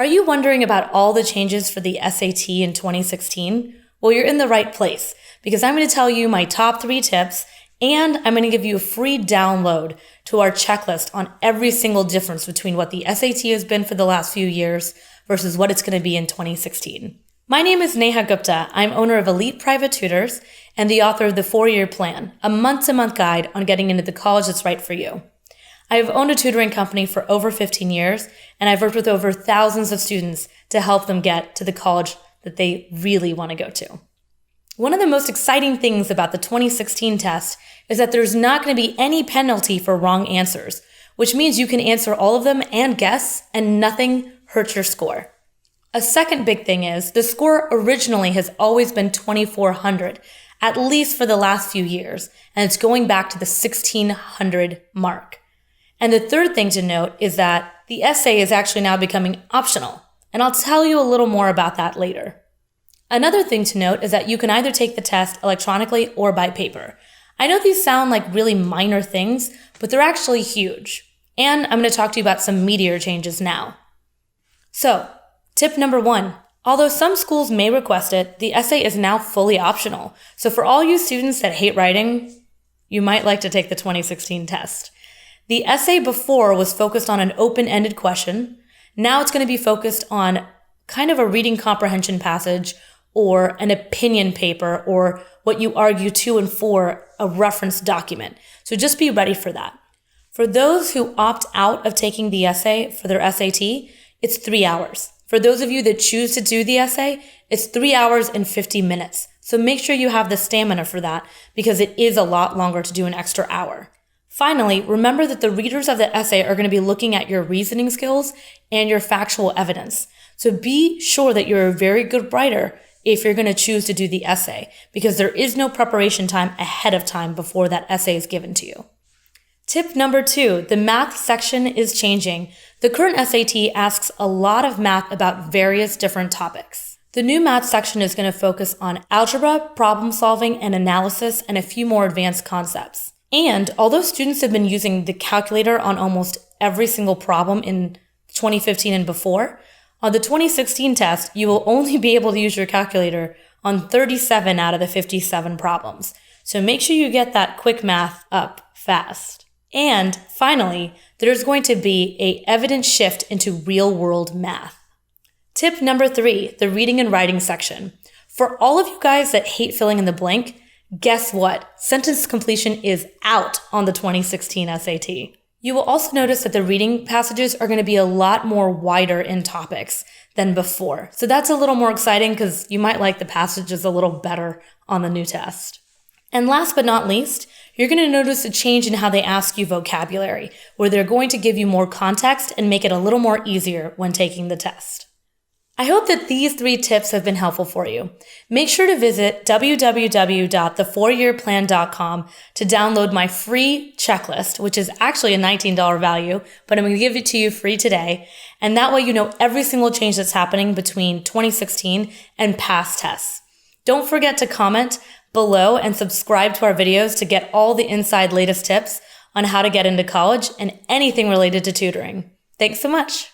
Are you wondering about all the changes for the SAT in 2016? Well, you're in the right place because I'm going to tell you my top 3 tips, and I'm going to give you a free download to our checklist on every single difference between what the SAT has been for the last few years versus what it's going to be in 2016. My name is Neha Gupta. I'm owner of Elite Private Tutors and the author of the 4-Year Plan, a month-to-month guide on getting into the college that's right for you. I have owned a tutoring company for over 15 years, and I've worked with over thousands of students to help them get to the college that they really want to go to. One of the most exciting things about the 2016 test is that there's not going to be any penalty for wrong answers, which means you can answer all of them and guess, and nothing hurts your score. A second big thing is the score originally has always been 2,400, at least for the last few years, and it's going back to the 1,600 mark. And the third thing to note is that the essay is actually now becoming optional, and I'll tell you a little more about that later. Another thing to note is that you can either take the test electronically or by paper. I know these sound like really minor things, but they're actually huge. And I'm going to talk to you about some meteor changes now. So, tip number 1. Although some schools may request it, the essay is now fully optional. So for all you students that hate writing, you might like to take the 2016 test. The essay before was focused on an open-ended question. Now it's going to be focused on kind of a reading comprehension passage or an opinion paper or what you argue to and for a reference document. So just be ready for that. For those who opt out of taking the essay for their SAT, it's 3 hours. For those of you that choose to do the essay, it's 3 hours and 50 minutes. So make sure you have the stamina for that because it is a lot longer to do an extra hour. Finally, remember that the readers of the essay are going to be looking at your reasoning skills and your factual evidence. So be sure that you're a very good writer if you're going to choose to do the essay, because there is no preparation time ahead of time before that essay is given to you. Tip number 2, the math section is changing. The current SAT asks a lot of math about various different topics. The new math section is going to focus on algebra, problem solving, and analysis, and a few more advanced concepts. And although students have been using the calculator on almost every single problem in 2015 and before, on the 2016 test, you will only be able to use your calculator on 37 out of the 57 problems. So make sure you get that quick math up fast. And finally, there's going to be an evidence shift into real-world math. Tip number 3, the reading and writing section. For all of you guys that hate filling in the blank, guess what? Sentence completion is out on the 2016 SAT. You will also notice that the reading passages are going to be a lot more wider in topics than before. So that's a little more exciting because you might like the passages a little better on the new test. And last but not least, you're going to notice a change in how they ask you vocabulary, where they're going to give you more context and make it a little more easier when taking the test. I hope that these 3 tips have been helpful for you. Make sure to visit www.the4yearplan.com to download my free checklist, which is actually a $19 value, but I'm going to give it to you free today. And that way you know every single change that's happening between 2016 and past tests. Don't forget to comment below and subscribe to our videos to get all the inside latest tips on how to get into college and anything related to tutoring. Thanks so much.